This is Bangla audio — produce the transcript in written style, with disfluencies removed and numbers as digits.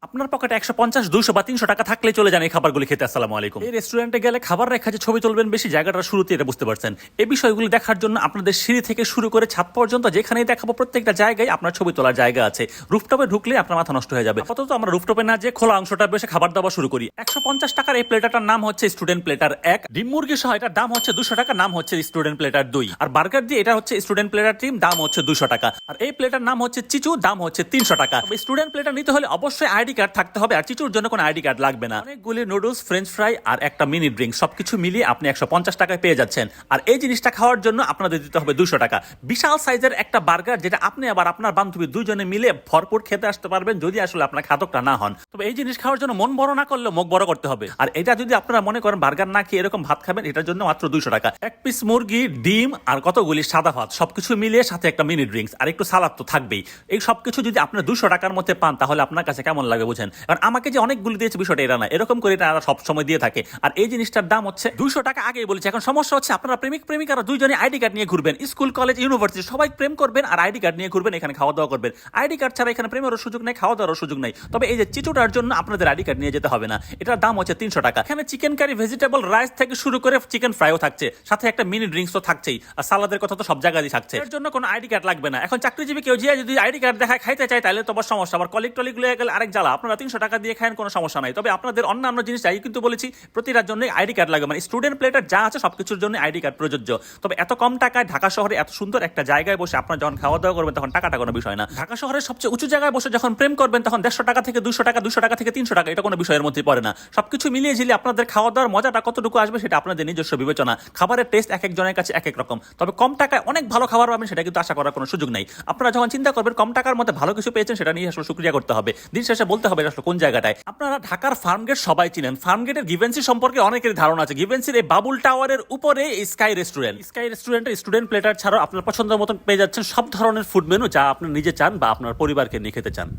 আপনার পকেটে 150, 200 বা 300 টাকা থাকলে চলে যান এই খাবারগুলি খেতে। আসসালামু আলাইকুম। এই রেস্টুরেন্টে গেলে খাবার রেখা যে ছবি তুলবেন বেশি, জায়গাটা শুরুতে এটা বুঝতে পারছেন। এই বিষয়গুলি দেখার জন্য আপনাদের সিঁড়ি থেকে শুরু করে ছাদ পর্যন্ত যেখানেই দেখাবো প্রত্যেকটা জায়গায় আপনার ছবি তোলার জায়গা আছে। রুফটপে ঢুকলে আপনার মাথা নষ্ট হয়ে যাবে। আপাতত আমরা রুফটপে না যে খোলা অংশটা বসে খাবার দাবার শুরু করি। 150 টাকার এই প্লেটারটার নাম হচ্ছে স্টুডেন্ট প্লেটার 1। ডিম মুরগি সহ এটার দাম হচ্ছে 200 টাকা, নাম হচ্ছে স্টুডেন্ট প্লেটার 2। আর বার্গার দিয়ে এটা হচ্ছে স্টুডেন্ট প্লেটার টিম, দাম হচ্ছে 200 টাকা। আর এই প্লেটার নাম হচ্ছে চিচু, দাম হচ্ছে 300 টাকা। স্টুডেন্ট প্লেটার নিতে হলে অবশ্যই আইডি কার্ড থাকতে হবে, আর চিচুর জন্য কোনো আইডি কার্ড লাগবে না। অনেকগুলি নুডলস, ফ্রেঞ্চ ফ্রাই আর একটা মিনি ড্রিঙ্ক সবকিছু মিলিয়ে আপনি 150 টাকায় পেয়ে যাচ্ছেন। আর এই জিনিসটা খাওয়ার জন্য আপনাদের দিতে হবে 200 টাকা। বিশাল সাইজের একটা বার্গার, যেটা আপনি আবার আপনার বান্ধবী দুজনে মিলে ভরপুর খেতে আসতে পারবেন, যদি আসলে আপনার খাদকটা না হন। তবে এই জিনিস খাওয়ার জন্য মন বড় না করলে মুখ বড় করতে হবে। আর এটা যদি আপনারা মনে করেন বার্গার না খেয়ে এরকম ভাত খাবেন, এটার জন্য মাত্র 200 টাকা। এক পিস মুরগি, ডিম আর কতগুলি সাদা ভাত সবকিছু মিলিয়ে সাথে একটা মিনি ড্রিঙ্কস আর একটু সালাদ তো থাকবেই। এই সবকিছু যদি আপনি 200 টাকার মধ্যে পান, তাহলে আপনার কাছে কেমন লাগে বুঝেন। কারণ আমাকে যে অনেকগুলি দিয়েছে বিষয়টা এটা না, এরকম করে তারা সব সময় দিয়ে থাকে। আর এই জিনিসটার দাম হচ্ছে 200 টাকা। আগেই বলেছি। এখন সমস্যা হচ্ছে আপনারা প্রেমিক প্রেমিকারা দুইজনে আইডি কার্ড নিয়ে ঘুরবেন, স্কুল কলেজ ইউনিভার্সিটি সবাই প্রেম করবেন আর আইডি কার্ড নিয়ে ঘুরবেন, এখানে খাওয়া দাওয়া করবেন। আইডি কার্ড ছাড়া এখানে প্রেমেরও সুযোগ নেই, খাওয়া দাওয়ারও সুযোগ নেই। তবে এই যে চিচুটার জন্য আপনাদের আইডি কার্ড নিয়ে যেতে হবে না, এটার দাম হচ্ছে 300 টাকা। এখানে চিকেন কারি, ভেজিটেবল রাইস থেকে শুরু করে চিকেন ফ্রাইও থাকছে, সাথে একটা মিনি ড্রিঙ্কস তো থাকছেই, আর সালাদের কথা তো সব জায়গায় থাকছে। এর জন্য কোনো আইডি কার্ড লাগবে না। এখন চাকরিজীবী কেউ যে যদি আইডি কার্ড দেখায় খাইতে চায়, তাহলে তো আবার সমস্যা। আবার কলিগ টলিগ লয়ে গেলে আরেক জ্বালা। আপনারা 300 টাকা দিয়ে খান, কোনো সমস্যা নাই। তবে আপনাদের অন্যান্য জিনিস চাই, কিন্তু বলেছি প্রতিটার জন্য আইডি কার্ড লাগবে। মানে স্টুডেন্ট প্লেটার যা আছে সবকিছুর জন্য আইডি কার্ড প্রযোজ্য। তবে এত কম টাকায় ঢাকা শহরে এত সুন্দর একটা জায়গায় বসে আপনারা যখন খাওয়া দাওয়া করবেন, তখন টাকাটা কোনো বিষয় না। ঢাকা শহরের সবচেয়ে উঁচু জায়গায় বসে যখন প্রেম করবেন, তখন 150 টাকা থেকে 200 টাকা, 200 টাকা থেকে 300 টাকা, এটা কোনো বিষয়ের মধ্যে পড়ে না। সবকিছু মিলিয়ে ঝিলিয়ে আপনাদের খাওয়া দাওয়ার মজাটা কতটুকু আসবে সেটা আপনাদের নিজস্ব বিবেচনা। খাবারের টেস্ট এক একজনের কাছে এক এক রকম। তবে কম টাকায় অনেক ভালো খাবার পাবেন, সেটা কিন্তু আশা করার কোনো সুযোগ নাই। আপনারা যখন চিন্তা করবেন কম টাকার মধ্যে ভালো কিছু পেয়েছেন, সেটা নিয়ে আসলে শুকরিয়া করতে হবে। দিন শেষে বলতে হবে আসলে কোন জায়গাটায়। আপনারা ঢাকার ফার্মগেট সবাই চিনেন। ফার্মগেটের গিভেন্সি সম্পর্কে অনেকের ধারণা আছে। গিভেন্সির এই বাবুল টাওয়ারের উপরে স্কাই রেস্টুরেন্ট। স্কাই রেস্টুরেন্টের স্টুডেন্ট প্লেটার ছাড়াও আপনার পছন্দের মতন পেয়ে যাচ্ছেন সব ধরনের ফুড মেনু, যা আপনি নিজে চান বা আপনার পরিবারকে নিয়ে খেতে চান।